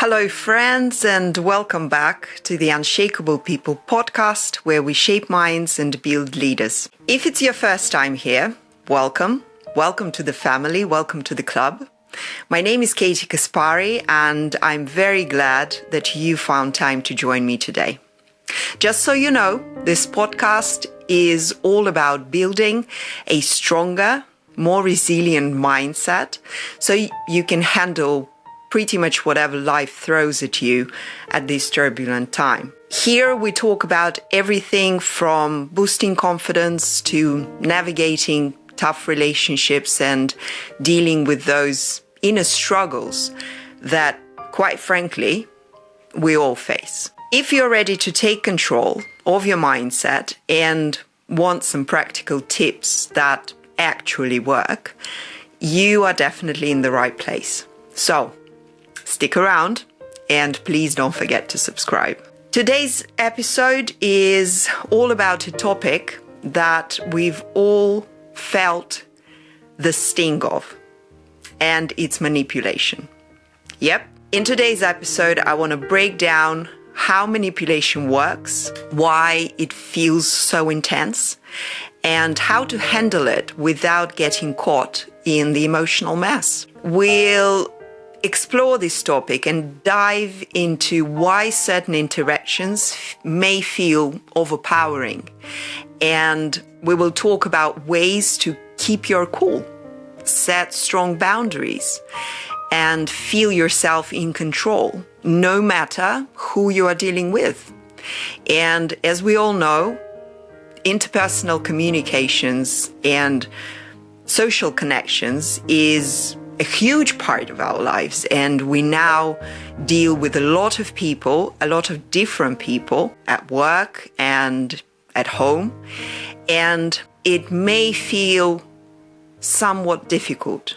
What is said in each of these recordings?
Hello, friends, and welcome back to the Unshakable People podcast, where we shape minds and build leaders. If it's your first time here, welcome. Welcome to the family. Welcome to the club. My name is Katie Kaspari, and I'm very glad that you found time to join me today. Just so you know, this podcast is all about building a stronger, more resilient mindset so you can handle pretty much whatever life throws at you at this turbulent time. Here we talk about everything from boosting confidence to navigating tough relationships and dealing with those inner struggles that, quite frankly, we all face. If you're ready to take control of your mindset and want some practical tips that actually work, you are definitely in the right place. So, stick around and please don't forget to subscribe. Today's episode is all about a topic that we've all felt the sting of, and it's manipulation. Yep. In today's episode, I want to break down how manipulation works, why it feels so intense, and how to handle it without getting caught in the emotional mess. We'll explore this topic and dive into why certain interactions may feel overpowering. And we will talk about ways to keep your cool, set strong boundaries, and feel yourself in control, no matter who you are dealing with. And as we all know, interpersonal communications and social connections is a huge part of our lives, and we now deal with a lot of people, a lot of different people at work and at home, and it may feel somewhat difficult.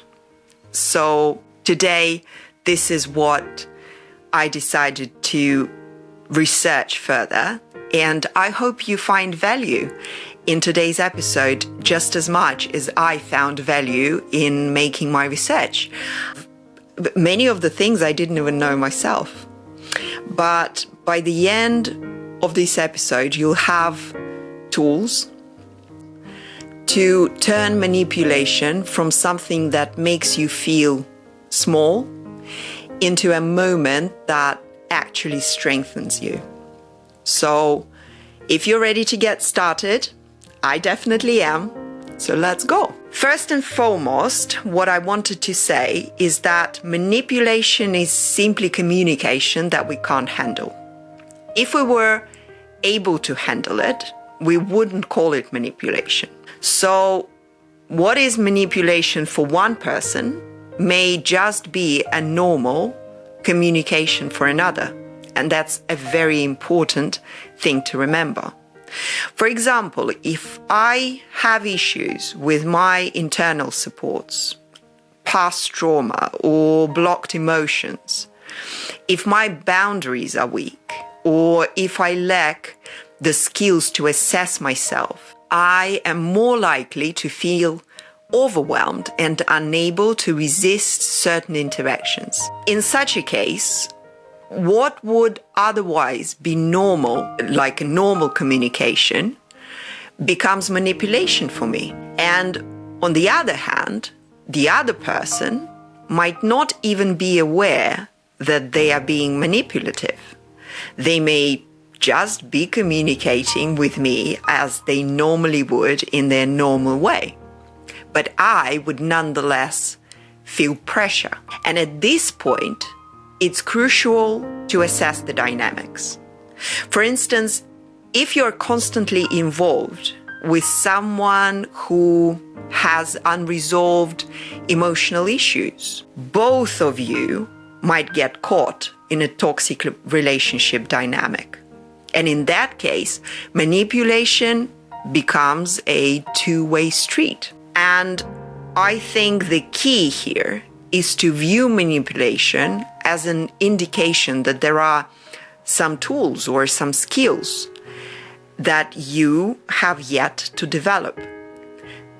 So today, this is what I decided to research further, and I hope you find value in today's episode just as much as I found value in making my research. Many of the things I didn't even know myself. But by the end of this episode, you'll have tools to turn manipulation from something that makes you feel small into a moment that actually strengthens you. So if you're ready to get started, I definitely am. So let's go. First and foremost, what I wanted to say is that manipulation is simply communication that we can't handle. If we were able to handle it, we wouldn't call it manipulation. So what is manipulation for one person may just be a normal communication for another. And that's a very important thing to remember. For example, if I have issues with my internal supports, past trauma or blocked emotions, if my boundaries are weak, or if I lack the skills to assess myself, I am more likely to feel overwhelmed and unable to resist certain interactions. In such a case, what would otherwise be normal, like a normal communication, becomes manipulation for me. And on the other hand, the other person might not even be aware that they are being manipulative. They may just be communicating with me as they normally would in their normal way. But I would nonetheless feel pressure. And at this point, it's crucial to assess the dynamics. For instance, if you're constantly involved with someone who has unresolved emotional issues, both of you might get caught in a toxic relationship dynamic. And in that case, manipulation becomes a two-way street. And I think the key here is to view manipulation as an indication that there are some tools or some skills that you have yet to develop.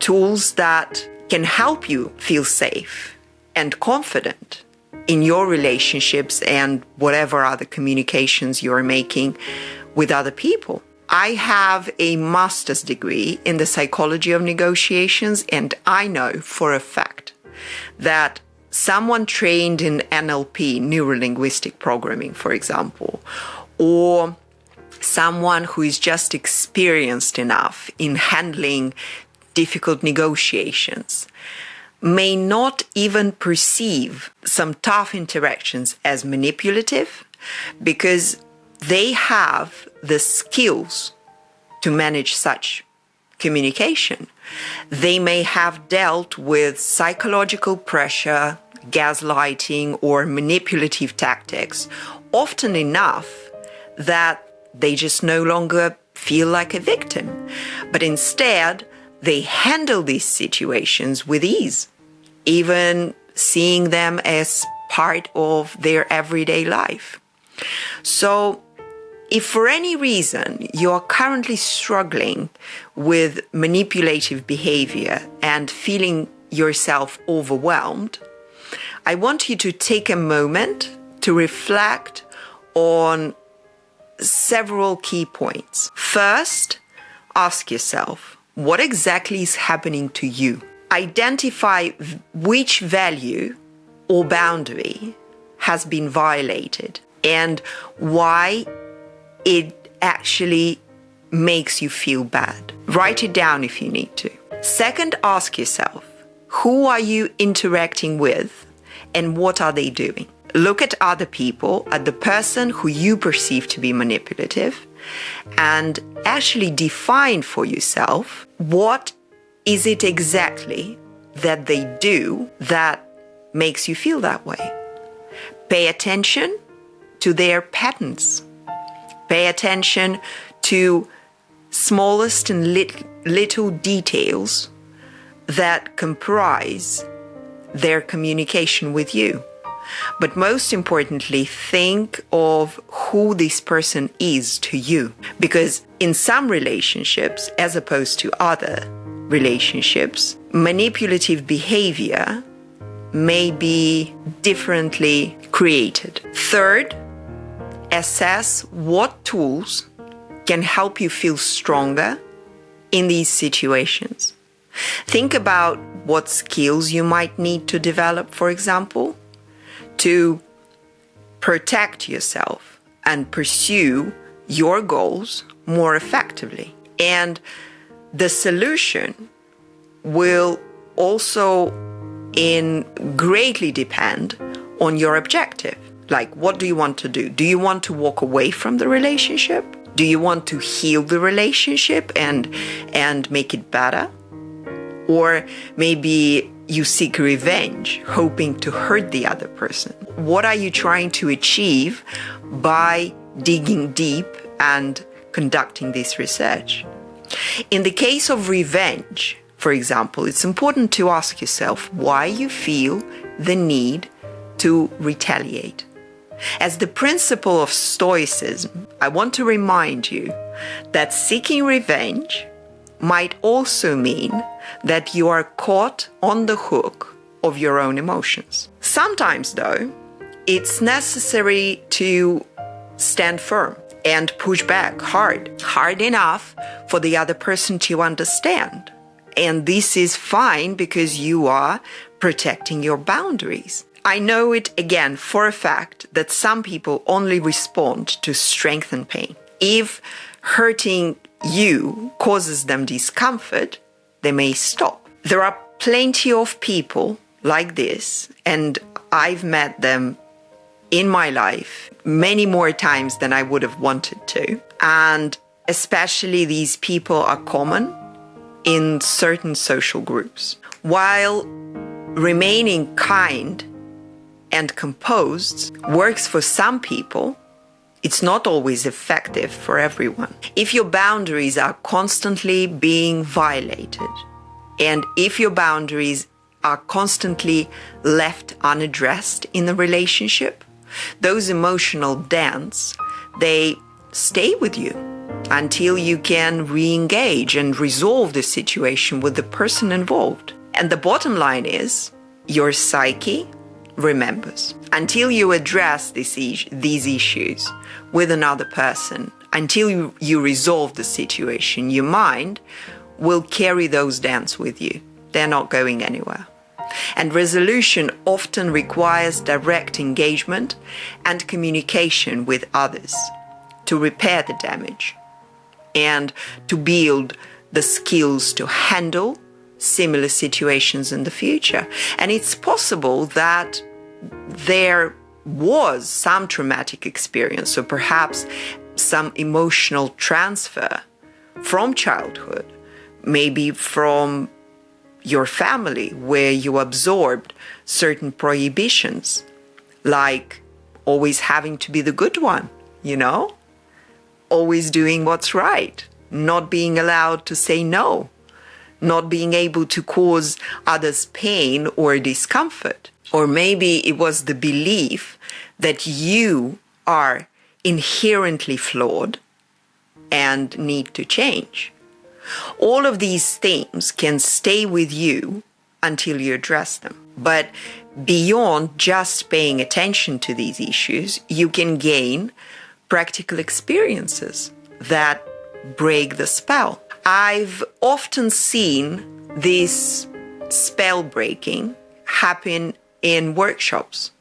Tools that can help you feel safe and confident in your relationships and whatever other communications you're making with other people. I have a master's degree in the psychology of negotiations, and I know for a fact that someone trained in NLP, neuro-linguistic programming, for example, or someone who is just experienced enough in handling difficult negotiations may not even perceive some tough interactions as manipulative because they have the skills to manage such communication. They may have dealt with psychological pressure, gaslighting, or manipulative tactics often enough that they just no longer feel like a victim, but instead they handle these situations with ease, even seeing them as part of their everyday life. So if for any reason you are currently struggling with manipulative behavior and feeling yourself overwhelmed, I want you to take a moment to reflect on several key points. First, ask yourself, what exactly is happening to you? Identify which value or boundary has been violated and why it actually makes you feel bad. Write it down if you need to. Second, ask yourself, who are you interacting with and what are they doing? Look at other people, at the person who you perceive to be manipulative, and actually define for yourself what is it exactly that they do that makes you feel that way. Pay attention to their patterns. Pay attention to smallest and little details that comprise their communication with you. But most importantly, think of who this person is to you. Because in some relationships, as opposed to other relationships, manipulative behavior may be differently created. Third, assess what tools can help you feel stronger in these situations. Think about what skills you might need to develop, for example, to protect yourself and pursue your goals more effectively. And the solution will also greatly depend on your objective. Like, what do you want to do? Do you want to walk away from the relationship? Do you want to heal the relationship and make it better? Or maybe you seek revenge, hoping to hurt the other person. What are you trying to achieve by digging deep and conducting this research? In the case of revenge, for example, it's important to ask yourself why you feel the need to retaliate. As the principle of Stoicism, I want to remind you that seeking revenge might also mean that you are caught on the hook of your own emotions. Sometimes, though, it's necessary to stand firm and push back hard enough for the other person to understand. And this is fine because you are protecting your boundaries. I know it again for a fact that some people only respond to strength and pain. If hurting you causes them discomfort, they may stop. There are plenty of people like this, and I've met them in my life many more times than I would have wanted to. And especially these people are common in certain social groups. While remaining kind and composed works for some people, it's not always effective for everyone. If your boundaries are constantly being violated, and if your boundaries are constantly left unaddressed in the relationship, those emotional dents, they stay with you until you can re-engage and resolve the situation with the person involved. And the bottom line is, your psyche remembers. Until you address these issues with another person, until you resolve the situation, your mind will carry those dents with you. They're not going anywhere. And resolution often requires direct engagement and communication with others to repair the damage and to build the skills to handle similar situations in the future. And it's possible that there was some traumatic experience, or perhaps some emotional transfer from childhood, maybe from your family, where you absorbed certain prohibitions, like always having to be the good one, always doing what's right, not being allowed to say no, not being able to cause others pain or discomfort. Or maybe it was the belief that you are inherently flawed and need to change. All of these themes can stay with you until you address them. But beyond just paying attention to these issues, you can gain practical experiences that break the spell. I've often seen this spell breaking happen in workshops,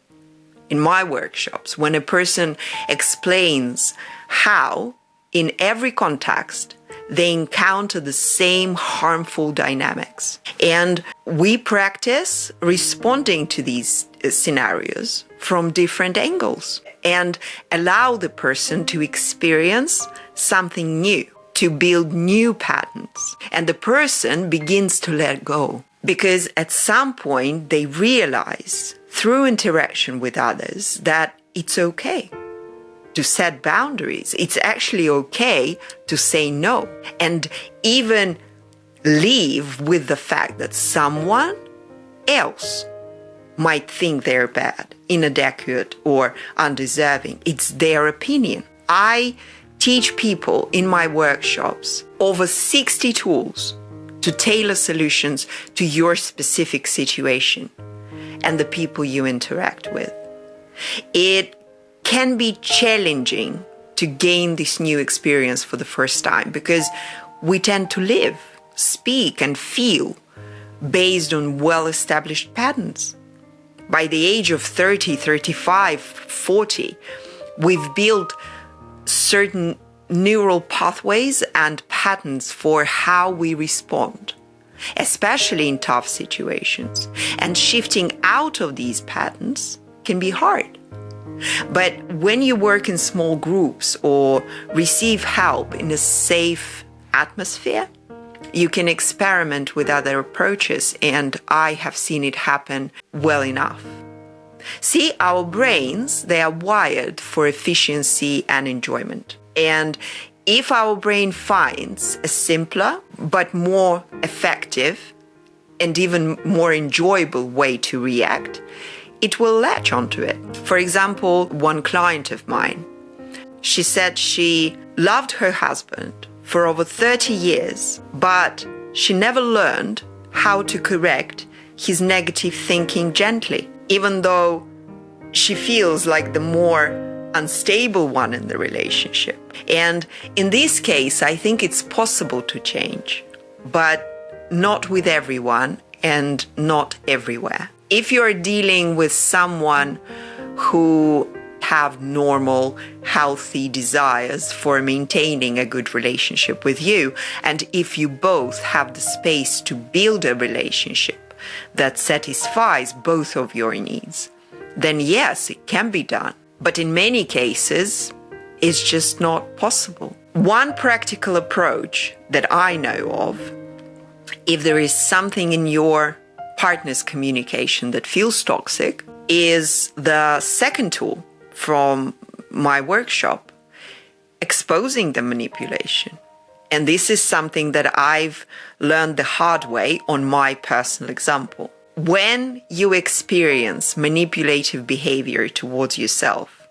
in my workshops, when a person explains how, in every context, they encounter the same harmful dynamics. And we practice responding to these scenarios from different angles and allow the person to experience something new, to build new patterns. And the person begins to let go. Because at some point they realize through interaction with others that it's okay to set boundaries. It's actually okay to say no, and even live with the fact that someone else might think they're bad, inadequate, or undeserving. It's their opinion. I teach people in my workshops over 60 tools to tailor solutions to your specific situation and the people you interact with. It can be challenging to gain this new experience for the first time because we tend to live, speak, and feel based on well-established patterns. By the age of 30, 35, 40, we've built certain neural pathways and patterns for how we respond, especially in tough situations. And shifting out of these patterns can be hard. But when you work in small groups or receive help in a safe atmosphere, you can experiment with other approaches, and I have seen it happen well enough. See, our brains, they are wired for efficiency and enjoyment. And if our brain finds a simpler but more effective and even more enjoyable way to react, it will latch onto it. For example, one client of mine, she said she loved her husband for over 30 years, but she never learned how to correct his negative thinking gently, even though she feels like the more unstable one in the relationship. And in this case, I think it's possible to change, but not with everyone and not everywhere. If you're dealing with someone who have normal, healthy desires for maintaining a good relationship with you, and if you both have the space to build a relationship that satisfies both of your needs, then yes, it can be done. But in many cases, it's just not possible. One practical approach that I know of, if there is something in your partner's communication that feels toxic, is the second tool from my workshop, exposing the manipulation. And this is something that I've learned the hard way on my personal example. When you experience manipulative behavior towards yourself,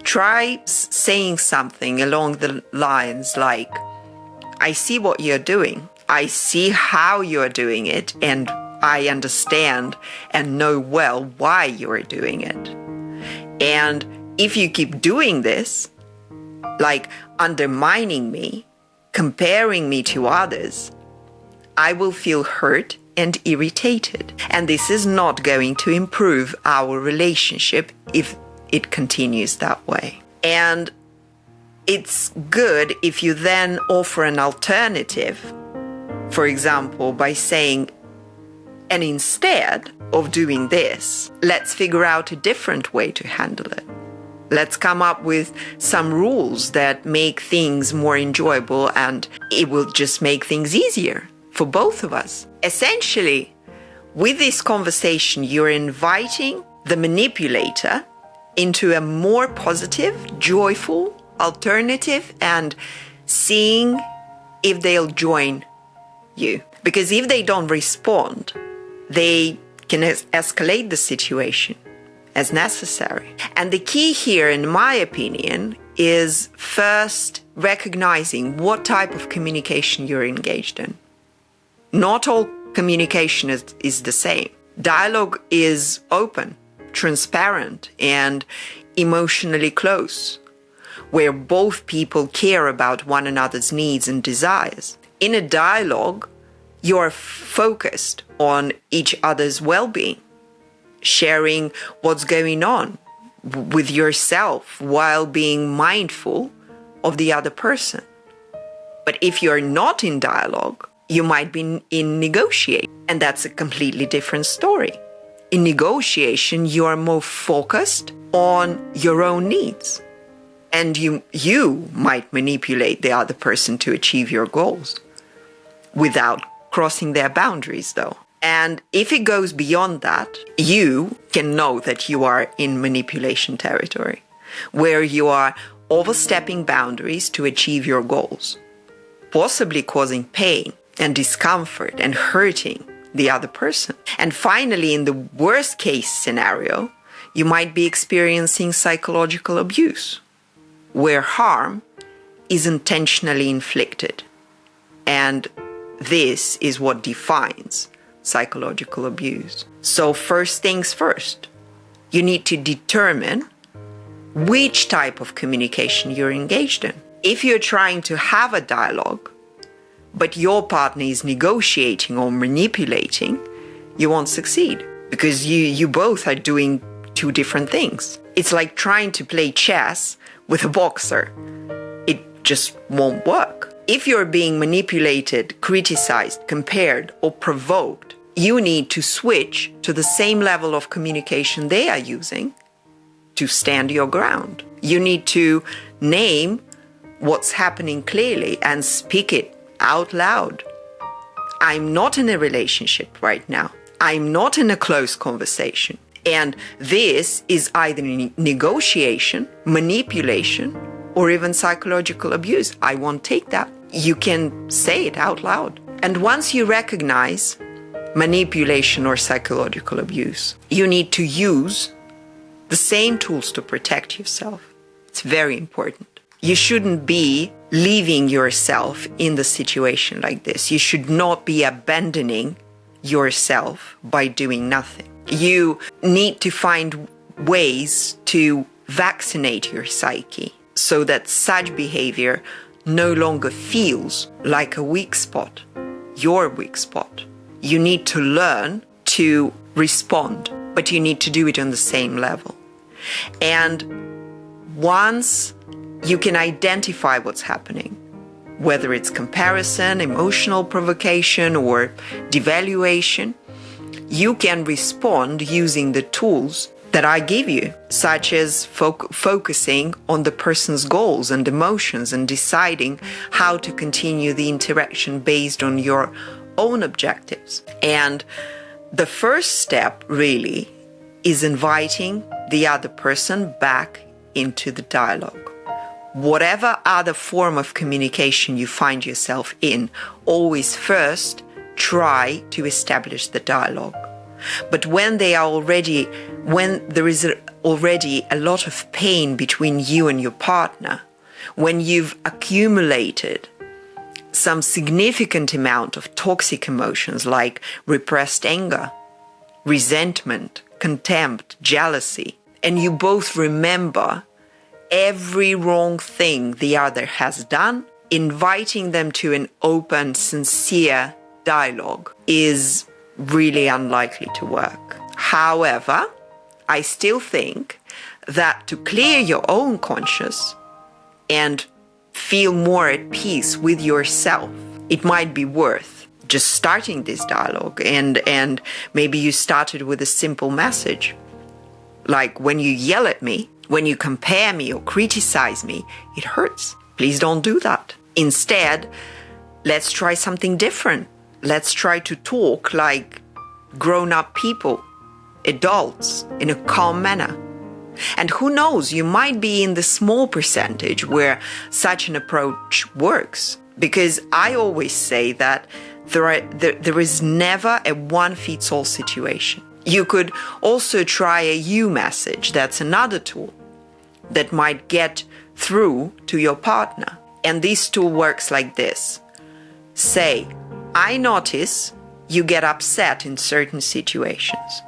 try saying something along the lines like, I see what you're doing. I see how you're doing it and I understand and know well why you're doing it. And if you keep doing this, like undermining me, comparing me to others, I will feel hurt and irritated. And this is not going to improve our relationship if it continues that way. And it's good if you then offer an alternative, for example, by saying, and instead of doing this, let's figure out a different way to handle it. Let's come up with some rules that make things more enjoyable, and it will just make things easier for both of us. Essentially, with this conversation, you're inviting the manipulator into a more positive, joyful alternative and seeing if they'll join you. Because if they don't respond, they can escalate the situation as necessary. And the key here, in my opinion, is first recognizing what type of communication you're engaged in. Not all communication is the same. Dialogue is open, transparent, and emotionally close, where both people care about one another's needs and desires. In a dialogue, you're focused on each other's well-being, sharing what's going on with yourself while being mindful of the other person. But if you're not in dialogue, you might be in negotiation, and that's a completely different story. In negotiation, you are more focused on your own needs, and you might manipulate the other person to achieve your goals without crossing their boundaries, though. And if it goes beyond that, you can know that you are in manipulation territory, where you are overstepping boundaries to achieve your goals, possibly causing pain and discomfort and hurting the other person. And finally, in the worst case scenario, you might be experiencing psychological abuse, where harm is intentionally inflicted. And this is what defines psychological abuse. So first things first, you need to determine which type of communication you're engaged in. If you're trying to have a dialogue, but your partner is negotiating or manipulating, you won't succeed, because you both are doing two different things. It's like trying to play chess with a boxer. It just won't work. If you're being manipulated, criticized, compared, or provoked, you need to switch to the same level of communication they are using to stand your ground. You need to name what's happening clearly and speak it out loud. I'm not in a relationship right now. I'm not in a close conversation. And this is either negotiation, manipulation, or even psychological abuse. I won't take that. You can say it out loud. And once you recognize manipulation or psychological abuse, you need to use the same tools to protect yourself. It's very important. You shouldn't be leaving yourself in the situation like this. You should not be abandoning yourself by doing nothing. You need to find ways to vaccinate your psyche so that such behavior no longer feels like a weak spot, your weak spot. You need to learn to respond, but you need to do it on the same level. And once you can identify what's happening, whether it's comparison, emotional provocation, or devaluation, you can respond using the tools that I give you, such as focusing on the person's goals and emotions and deciding how to continue the interaction based on your own objectives. And the first step really is inviting the other person back into the dialogue. Whatever other form of communication you find yourself in, always first try to establish the dialogue. But when there is already a lot of pain between you and your partner, when you've accumulated some significant amount of toxic emotions like repressed anger, resentment, contempt, jealousy, and you both remember every wrong thing the other has done, inviting them to an open, sincere dialogue is really unlikely to work. However, I still think that to clear your own conscience and feel more at peace with yourself, it might be worth just starting this dialogue. And maybe you started with a simple message, like, when you yell at me, when you compare me or criticize me, it hurts. Please don't do that. Instead, let's try something different. Let's try to talk like grown-up people, adults, in a calm manner. And who knows, you might be in the small percentage where such an approach works. Because I always say that there is never a one-fits-all situation. You could also try a you message. That's another tool that might get through to your partner. And this tool works like this. Say, I notice you get upset in certain situations.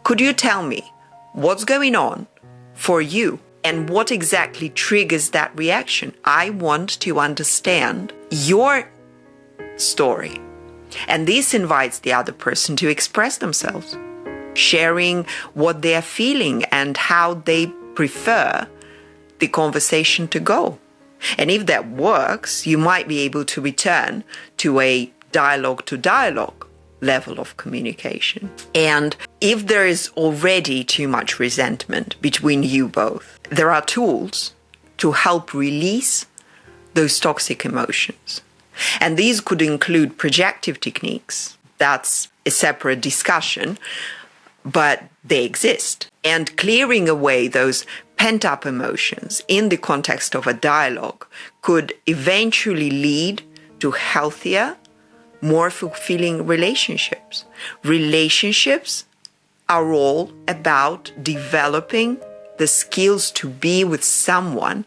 Could you tell me what's going on for you and what exactly triggers that reaction? I want to understand your story. And this invites the other person to express themselves, sharing what they're feeling and how they prefer the conversation to go. And if that works, you might be able to return to a dialogue-to-dialogue level of communication. And if there is already too much resentment between you both, there are tools to help release those toxic emotions. And these could include projective techniques. That's a separate discussion, but they exist. And clearing away those pent-up emotions in the context of a dialogue could eventually lead to healthier, more fulfilling relationships. Relationships are all about developing the skills to be with someone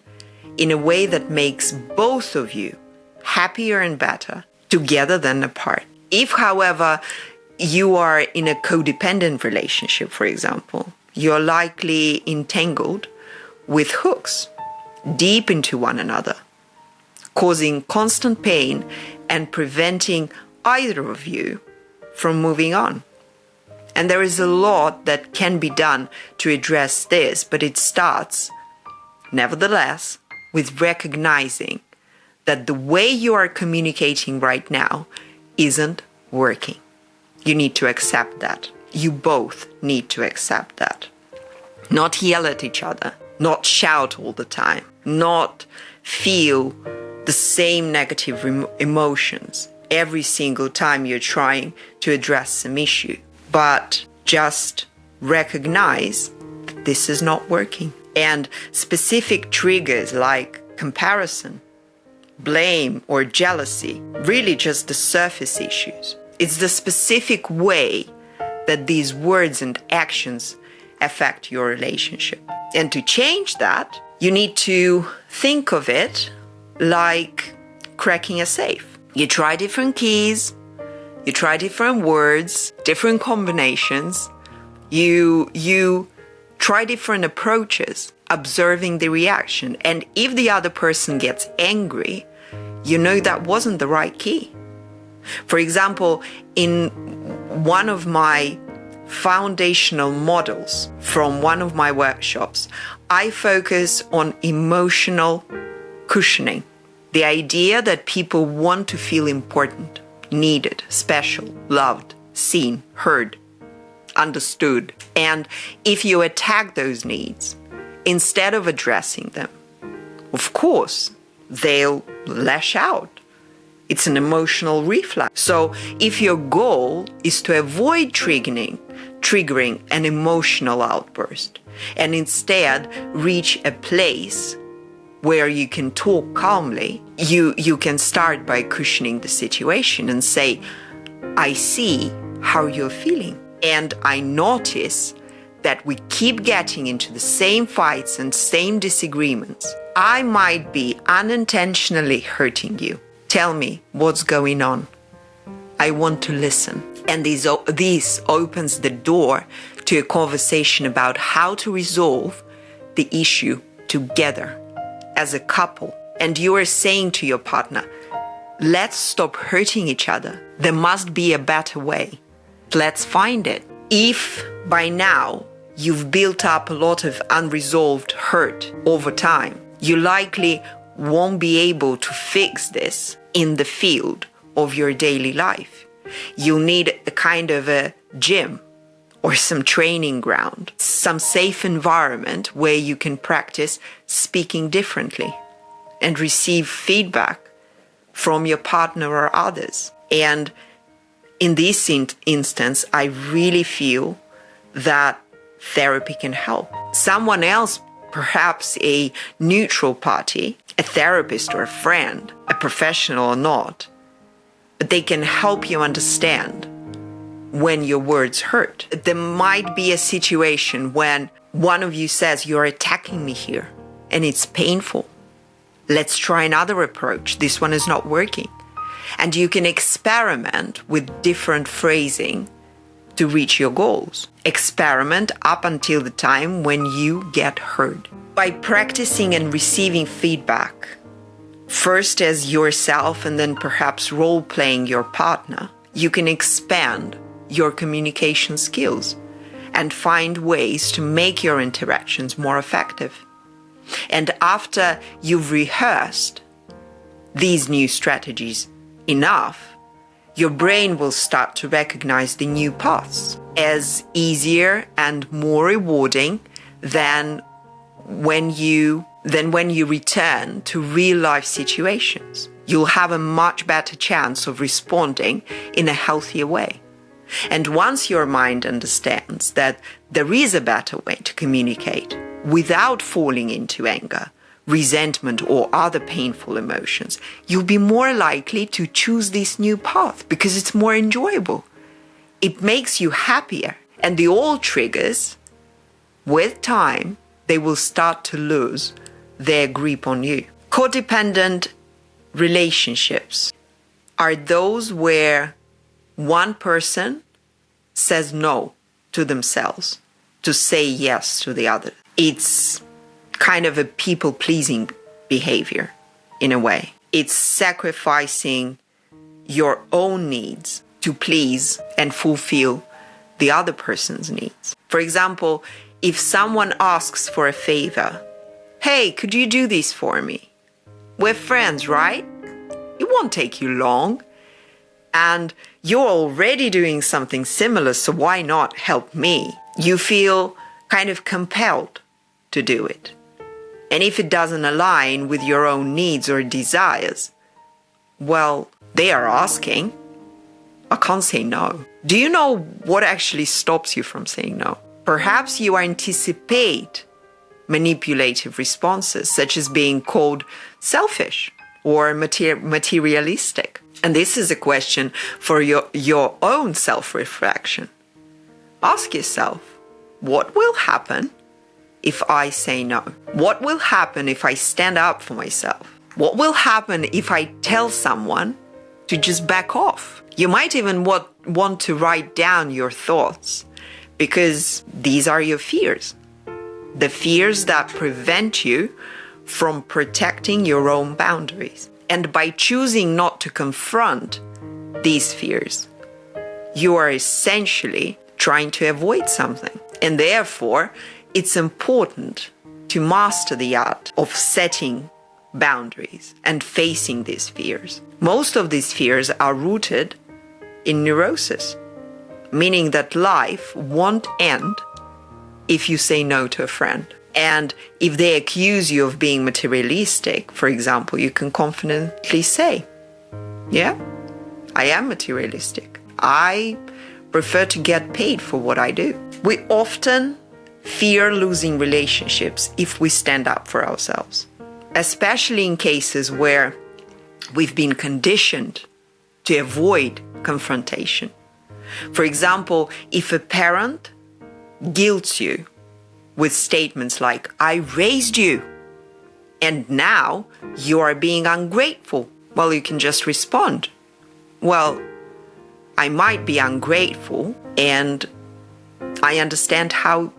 in a way that makes both of you happier and better together than apart. If, however, you are in a codependent relationship, for example, you're likely entangled with hooks deep into one another, causing constant pain and preventing either of you from moving on. And there is a lot that can be done to address this, but it starts, nevertheless, with recognizing that the way you are communicating right now isn't working. You need to accept that. You both need to accept that. Not yell at each other, not shout all the time, not feel the same negative emotions every single time you're trying to address some issue, but just recognize that this is not working. And specific triggers like comparison, blame, or jealousy, really just the surface issues. It's the specific way that these words and actions affect your relationship. And to change that, you need to think of it like cracking a safe. You try different keys, you try different words, different combinations, you try different approaches, observing the reaction. And if the other person gets angry, you know that wasn't the right key. For example, in one of my foundational models from one of my workshops, I focus on emotional cushioning. The idea that people want to feel important, needed, special, loved, seen, heard, understood. And if you attack those needs, instead of addressing them, of course, they'll lash out. It's an emotional reflex. So if your goal is to avoid triggering an emotional outburst and instead reach a place where you can talk calmly, you can start by cushioning the situation and say, I see how you're feeling. And I notice that we keep getting into the same fights and same disagreements. I might be unintentionally hurting you. Tell me what's going on. I want to listen. And this opens the door to a conversation about how to resolve the issue together as a couple. And you are saying to your partner, let's stop hurting each other. There must be a better way. Let's find it. If by now you've built up a lot of unresolved hurt over time, you likely won't be able to fix this in the field of your daily life. You'll need a kind of a gym or some training ground, some safe environment where you can practice speaking differently and receive feedback from your partner or others. And in this instance, I really feel that therapy can help. Someone else, perhaps a neutral party, a therapist or a friend, a professional or not, but they can help you understand when your words hurt. There might be a situation when one of you says, you're attacking me here, and it's painful. Let's try another approach. This one is not working. And you can experiment with different phrasing to reach your goals. Experiment up until the time when you get heard. By practicing and receiving feedback, first as yourself and then perhaps role-playing your partner, you can expand your communication skills and find ways to make your interactions more effective. And after you've rehearsed these new strategies enough, your brain will start to recognize the new paths as easier and more rewarding than when you return to real life situations. You'll have a much better chance of responding in a healthier way. And once your mind understands that there is a better way to communicate without falling into anger, resentment, or other painful emotions, you'll be more likely to choose this new path because it's more enjoyable. It makes you happier. And the old triggers, with time, they will start to lose their grip on you. Codependent relationships are those where one person says no to themselves to say yes to the other. It's kind of a people-pleasing behavior in a way. It's sacrificing your own needs to please and fulfill the other person's needs. For example, if someone asks for a favor, hey, could you do this for me? We're friends, right? It won't take you long. And you're already doing something similar, so why not help me? You feel kind of compelled to do it. And if it doesn't align with your own needs or desires, well, they are asking. I can't say no. Do you know what actually stops you from saying no? Perhaps you anticipate manipulative responses, such as being called selfish or materialistic. And this is a question for your own self-reflection. Ask yourself, what will happen if I say no? What will happen if I stand up for myself? What will happen if I tell someone to just back off? You might even want to write down your thoughts because these are your fears. The fears that prevent you from protecting your own boundaries. And by choosing not to confront these fears, you are essentially trying to avoid something. And therefore, it's important to master the art of setting boundaries and facing these fears. Most of these fears are rooted in neurosis, meaning that life won't end if you say no to a friend. And if they accuse you of being materialistic, for example, you can confidently say, yeah, I am materialistic. I prefer to get paid for what I do. We often fear losing relationships if we stand up for ourselves, especially in cases where we've been conditioned to avoid confrontation. For example, if a parent guilts you with statements like, I raised you, and now you are being ungrateful. Well, you can just respond, well, I might be ungrateful and I understand how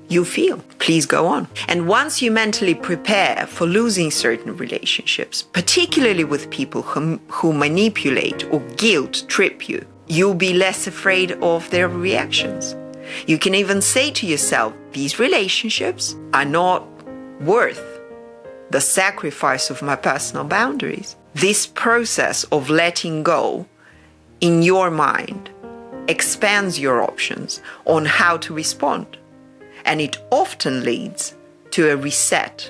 you feel. Please go on. And once you mentally prepare for losing certain relationships, particularly with people who manipulate or guilt trip you, you'll be less afraid of their reactions. You can even say to yourself, these relationships are not worth the sacrifice of my personal boundaries. This process of letting go in your mind expands your options on how to respond. And it often leads to a reset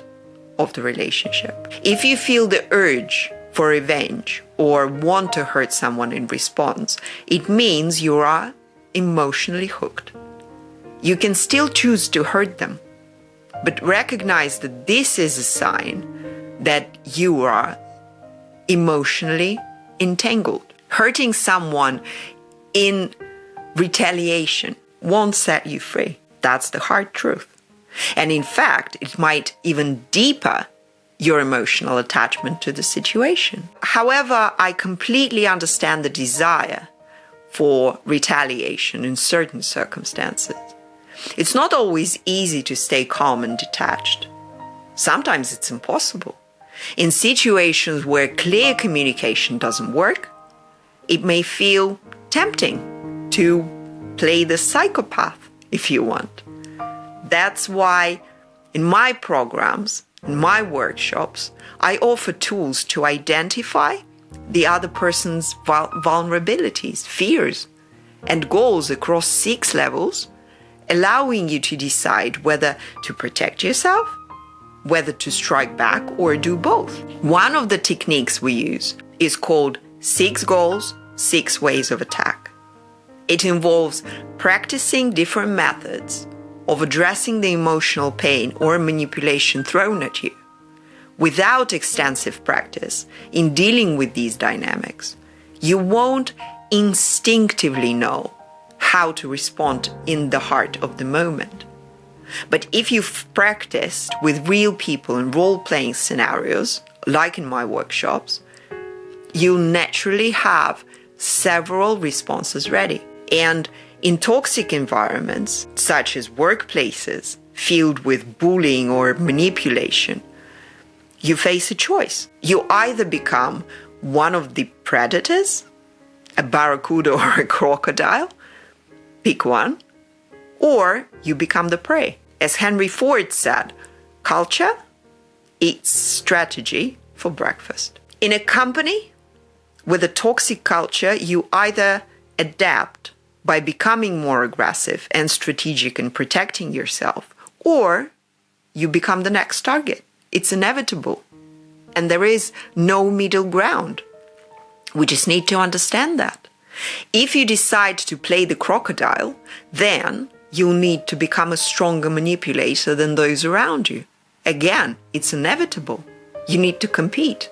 of the relationship. If you feel the urge for revenge or want to hurt someone in response, it means you are emotionally hooked. You can still choose to hurt them, but recognize that this is a sign that you are emotionally entangled. Hurting someone in retaliation won't set you free. That's the hard truth. And in fact, it might even deepen your emotional attachment to the situation. However, I completely understand the desire for retaliation in certain circumstances. It's not always easy to stay calm and detached. Sometimes it's impossible. In situations where clear communication doesn't work, it may feel tempting to play the psychopath if you want. That's why in my programs, in my workshops, I offer tools to identify the other person's vulnerabilities, fears, and goals across 6 levels, allowing you to decide whether to protect yourself, whether to strike back, or do both. One of the techniques we use is called 6 goals, 6 ways of attack. It involves practicing different methods of addressing the emotional pain or manipulation thrown at you. Without extensive practice in dealing with these dynamics, you won't instinctively know how to respond in the heart of the moment. But if you've practiced with real people in role-playing scenarios, like in my workshops, you'll naturally have several responses ready. And in toxic environments, such as workplaces filled with bullying or manipulation, you face a choice. You either become one of the predators, a barracuda or a crocodile, pick one, or you become the prey. As Henry Ford said, culture eats strategy for breakfast. In a company with a toxic culture, you either adapt by becoming more aggressive and strategic in protecting yourself, or you become the next target. It's inevitable. And there is no middle ground. We just need to understand that. If you decide to play the crocodile, then you'll need to become a stronger manipulator than those around you. Again, it's inevitable. You need to compete.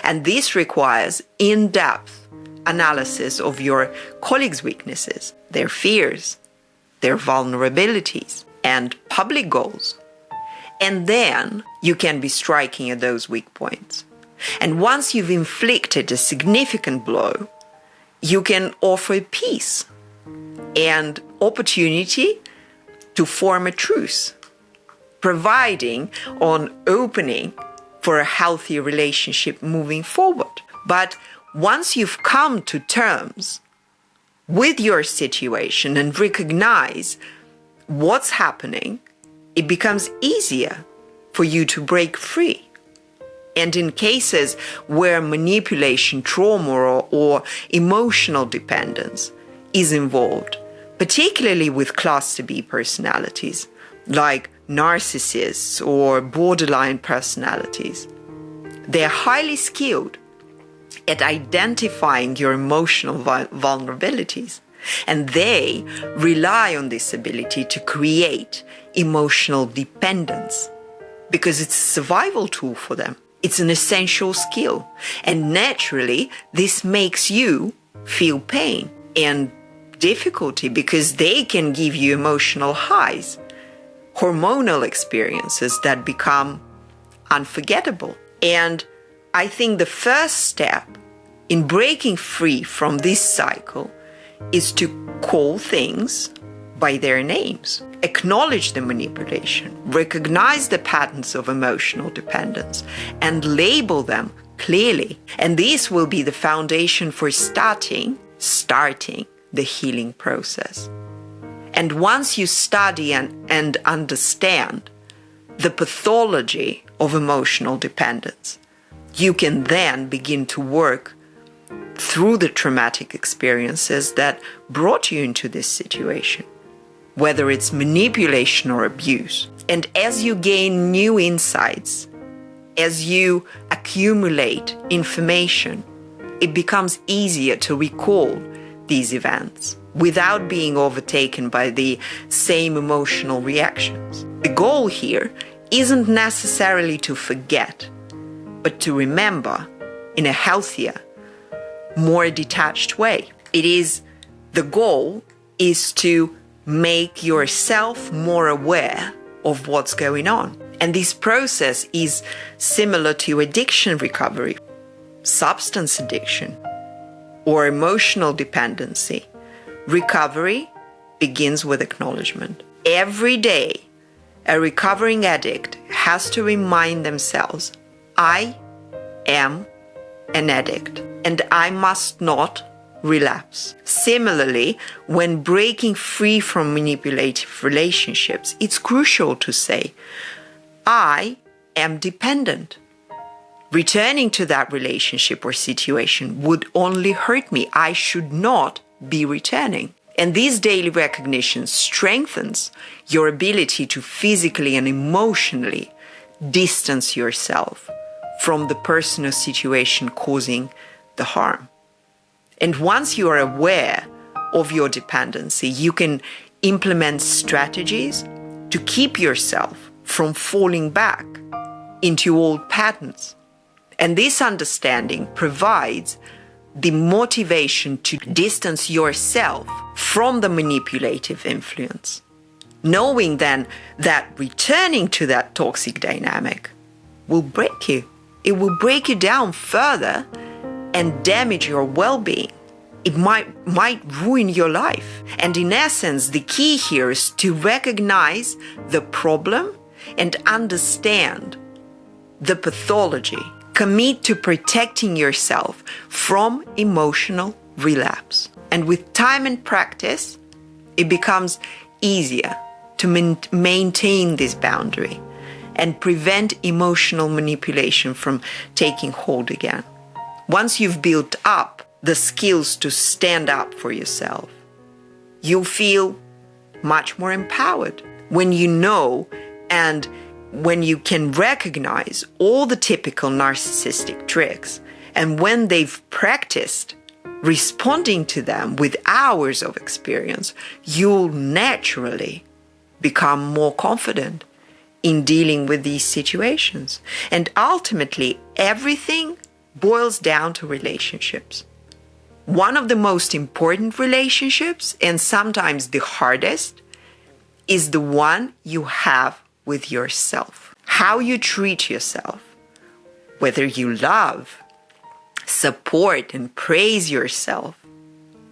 And this requires in-depth analysis of your colleagues' weaknesses, their fears, their vulnerabilities, and public goals. And then you can be striking at those weak points. And once you've inflicted a significant blow, you can offer peace and opportunity to form a truce, providing an opening for a healthy relationship moving forward. But once you've come to terms with your situation and recognize what's happening, it becomes easier for you to break free. And in cases where manipulation, trauma, or emotional dependence is involved, particularly with cluster B personalities, like narcissists or borderline personalities, they're highly skilled at identifying your emotional vulnerabilities. And they rely on this ability to create emotional dependence because it's a survival tool for them. It's an essential skill. And naturally, this makes you feel pain and difficulty because they can give you emotional highs, hormonal experiences that become unforgettable. And I think the first step in breaking free from this cycle is to call things by their names. Acknowledge the manipulation, recognize the patterns of emotional dependence, and label them clearly. And this will be the foundation for starting the healing process. And once you study and understand the pathology of emotional dependence, you can then begin to work through the traumatic experiences that brought you into this situation, whether it's manipulation or abuse. And as you gain new insights, as you accumulate information, it becomes easier to recall these events without being overtaken by the same emotional reactions. The goal here isn't necessarily to forget, but to remember in a healthier, more detached way. The goal is to make yourself more aware of what's going on. And this process is similar to addiction recovery, substance addiction, or emotional dependency. Recovery begins with acknowledgement. Every day, a recovering addict has to remind themselves, I am an addict and I must not relapse. Similarly, when breaking free from manipulative relationships, it's crucial to say, I am dependent. Returning to that relationship or situation would only hurt me. I should not be returning. And this daily recognition strengthens your ability to physically and emotionally distance yourself from the person or situation causing the harm. And once you are aware of your dependency, you can implement strategies to keep yourself from falling back into old patterns. And this understanding provides the motivation to distance yourself from the manipulative influence, knowing then that returning to that toxic dynamic will break you. It will break you down further and damage your well-being. It might ruin your life. And in essence, the key here is to recognize the problem and understand the pathology. Commit to protecting yourself from emotional relapse. And with time and practice, it becomes easier to maintain this boundary and prevent emotional manipulation from taking hold again. Once you've built up the skills to stand up for yourself, you'll feel much more empowered when you know and when you can recognize all the typical narcissistic tricks, and when they've practiced responding to them with hours of experience, you'll naturally become more confident in dealing with these situations. And ultimately, everything boils down to relationships. One of the most important relationships, and sometimes the hardest, is the one you have with yourself. How you treat yourself, whether you love, support, and praise yourself,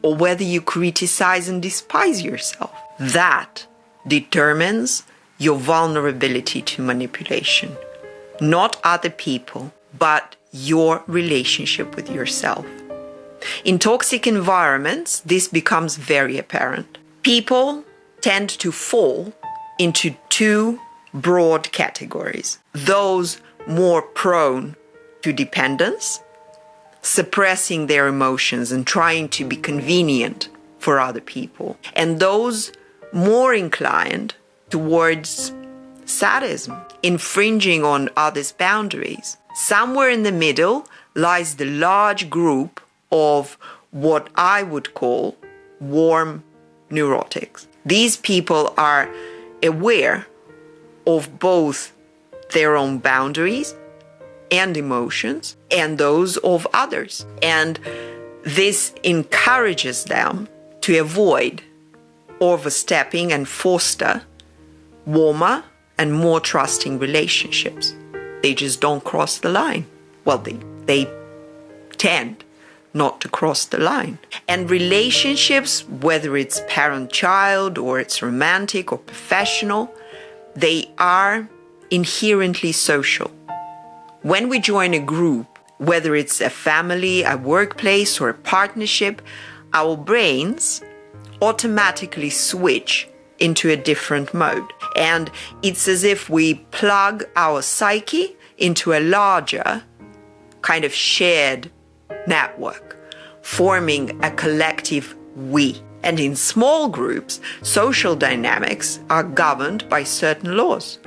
or whether you criticize and despise yourself, that determines your vulnerability to manipulation. Not other people, but your relationship with yourself. In toxic environments, this becomes very apparent. People tend to fall into two broad categories. Those more prone to dependence, suppressing their emotions and trying to be convenient for other people. And those more inclined towards sadism, infringing on others' boundaries. Somewhere in the middle lies the large group of what I would call warm neurotics. These people are aware of both their own boundaries and emotions and those of others. And this encourages them to avoid overstepping and foster warmer and more trusting relationships. They just don't cross the line. well, they tend not to cross the line. And relationships, whether it's parent-child or it's romantic or professional, they are inherently social. When we join a group, whether it's a family, a workplace, or a partnership, our brains automatically switch into a different mode. And it's as if we plug our psyche into a larger kind of shared network, forming a collective we. And in small groups, social dynamics are governed by certain laws.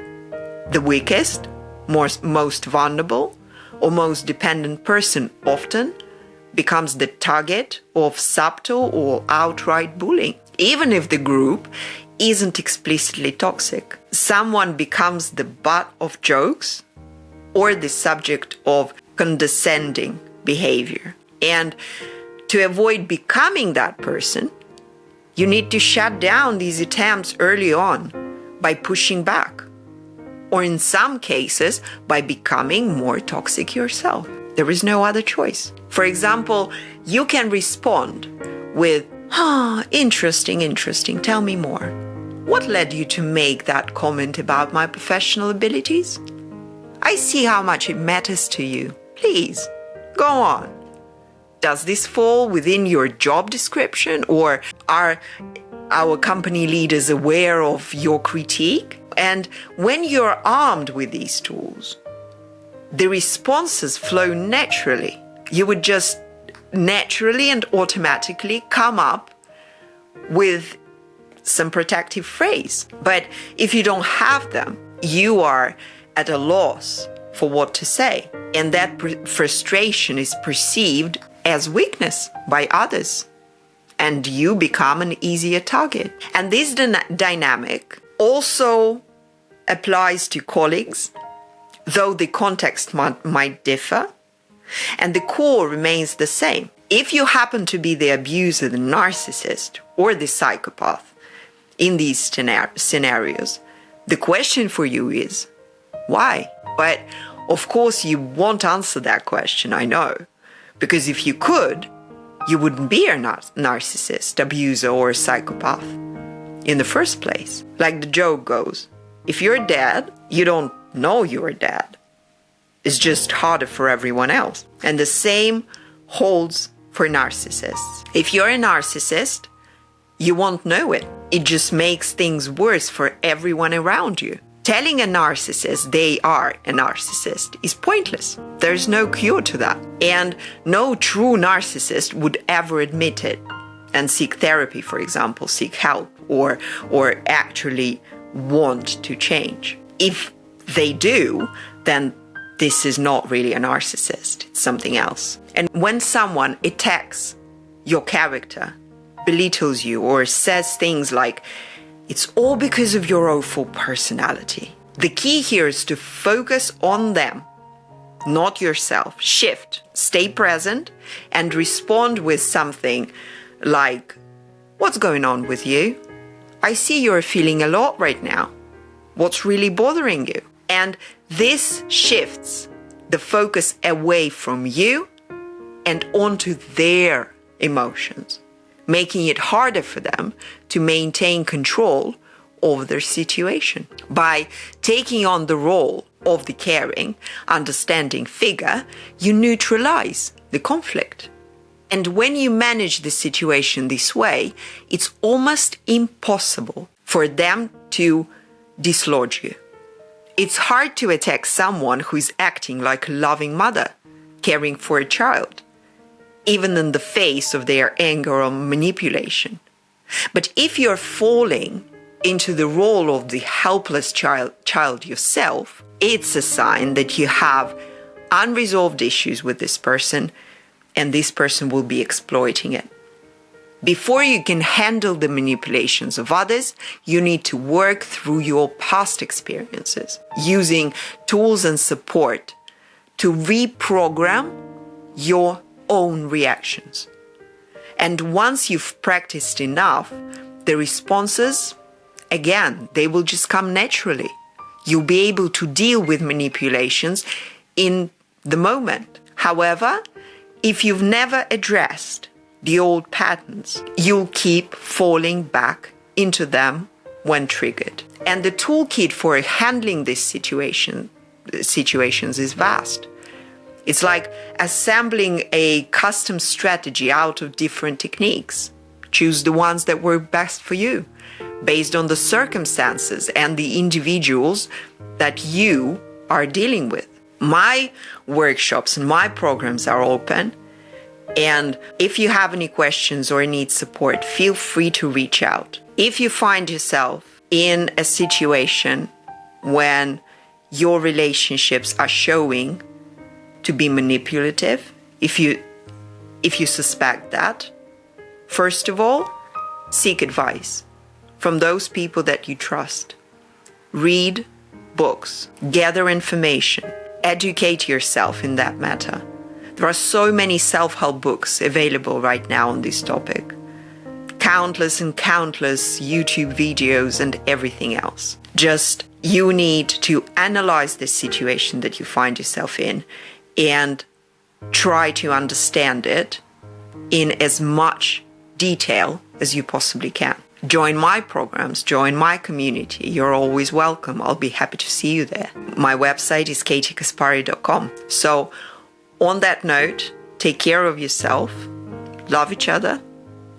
The weakest, most vulnerable, or most dependent person often becomes the target of subtle or outright bullying. Even if the group isn't explicitly toxic, someone becomes the butt of jokes or the subject of condescending behavior. And to avoid becoming that person, you need to shut down these attempts early on by pushing back, or in some cases, by becoming more toxic yourself. There is no other choice. For example, you can respond with, interesting, tell me more. What led you to make that comment about my professional abilities? I see how much it matters to you. Please, go on. Does this fall within your job description, or are our company leaders aware of your critique? And when you're armed with these tools, the responses flow naturally. You would just naturally and automatically come up with some protective phrase. But if you don't have them, you are at a loss for what to say. And that frustration is perceived as weakness by others. And you become an easier target. And this dynamic also applies to colleagues, though the context might differ, and the core remains the same. If you happen to be the abuser, the narcissist, or the psychopath in these scenarios, the question for you is, why? But of course you won't answer that question, I know, because if you could, you wouldn't be a narcissist, abuser, or a psychopath in the first place. Like the joke goes, if you're dead, you don't know you're dead. It's just harder for everyone else. And the same holds for narcissists. If you're a narcissist, you won't know it. It just makes things worse for everyone around you. Telling a narcissist they are a narcissist is pointless. There's no cure to that. And no true narcissist would ever admit it and seek therapy, for example, seek help, or actually want to change. If they do, then this is not really a narcissist. It's something else. And when someone attacks your character, belittles you, or says things like, it's all because of your awful personality, the key here is to focus on them, not yourself. Shift, stay present, and respond with something like, what's going on with you? I see you're feeling a lot right now. What's really bothering you? And this shifts the focus away from you and onto their emotions, making it harder for them to maintain control over their situation. By taking on the role of the caring, understanding figure, you neutralize the conflict. And when you manage the situation this way, it's almost impossible for them to dislodge you. It's hard to attack someone who is acting like a loving mother, caring for a child, even in the face of their anger or manipulation. But if you're falling into the role of the helpless child yourself, it's a sign that you have unresolved issues with this person, and this person will be exploiting it. Before you can handle the manipulations of others, you need to work through your past experiences, using tools and support to reprogram your own reactions. And once you've practiced enough, the responses, again, they will just come naturally. You'll be able to deal with manipulations in the moment. However, if you've never addressed the old patterns, you'll keep falling back into them when triggered. And the toolkit for handling this situations is vast. It's like assembling a custom strategy out of different techniques. Choose the ones that work best for you, based on the circumstances and the individuals that you are dealing with. My workshops and my programs are open. And if you have any questions or need support, feel free to reach out. If you find yourself in a situation when your relationships are showing to be manipulative, if you suspect that, first of all, seek advice from those people that you trust. Read books, gather information, educate yourself in that matter. There are so many self-help books available right now on this topic. Countless and countless YouTube videos and everything else. Just you need to analyze this situation that you find yourself in and try to understand it in as much detail as you possibly can. Join my programs, join my community. You're always welcome. I'll be happy to see you there. My website is katiecaspari.com. So on that note, take care of yourself, love each other,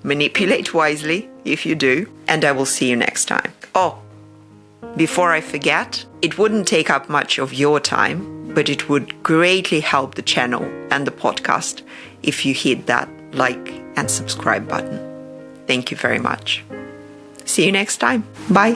manipulate wisely if you do, and I will see you next time. Oh, before I forget, it wouldn't take up much of your time, but it would greatly help the channel and the podcast if you hit that like and subscribe button. Thank you very much. See you next time. Bye.